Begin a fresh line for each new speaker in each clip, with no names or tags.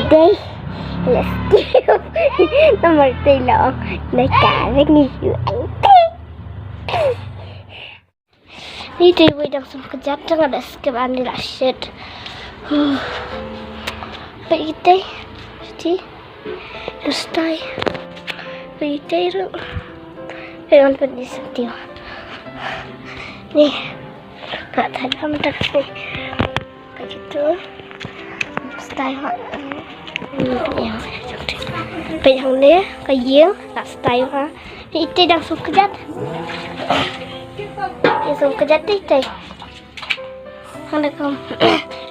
Today, let's do number 3 lộn để cả rất nhiều ảnh đi đi với đồng xong cái chất rất là đẹp các bạn đi là shit vậy đây chị nó stay vậy đây rồi đây con vẫn đi xem tiêu nè cả thấy không thật này cái chỗ style họ bây thằng đấy cái giếng là style ha thì đây đang xuống cái chất đi xuống cái chất đi đây thằng này không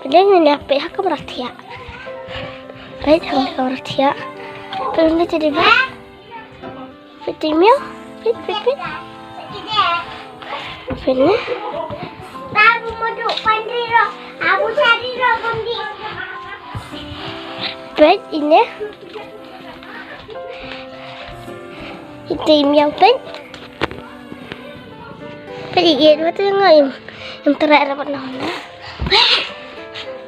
đây người đẹp vậy không có thiệt vậy thằng này không thiệt tôi nói chơi đi vậy vậy tìm miếu biết vậy nè ba mau duduk pandai roh aku cari roh mandi bed ini tìm yang bed bed itu tu yang terakhir dapat nama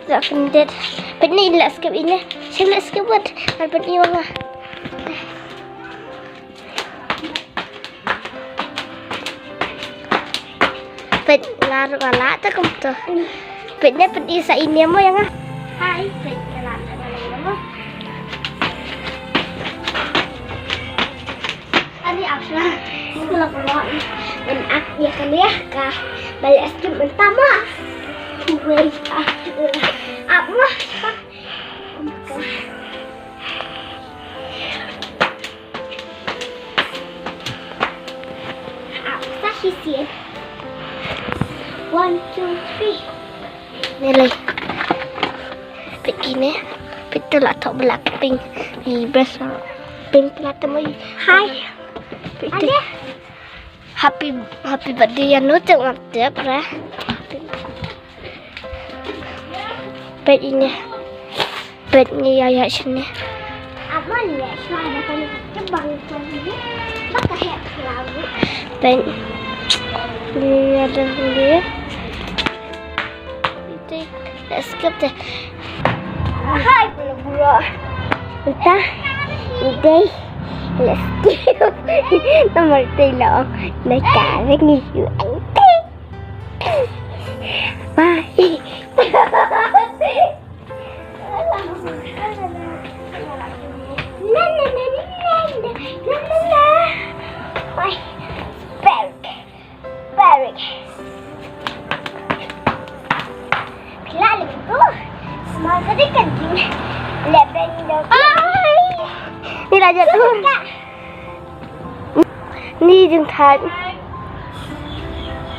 tak pendet bed ni lah skip ini saya nak skip buat bed ni mana Lari Palat tu kamu tu. Bednya pedih sa ini mo yang ah. Hai, bed Palat mo. Ani apa? Pulang men ak dia kaliya ka. Balik skip pertama. Wait. Apa? Apa sih? 1, 2, 3 Nilai begini betul atau Blackpink di besar pink platinum hai ada happy birthday yang nutuk ngaptep lah bed ini ya sini aman ya suara kan terbang ini pakai lagu bed ini ada dia let's skip the hi bro Mynta today let's skip number 3 lộn để cả rất nhiều ảnh bye Very Lari tu, semangat dia kencing. Lepas ni dah. Ni raja tu. Ni jeng tan.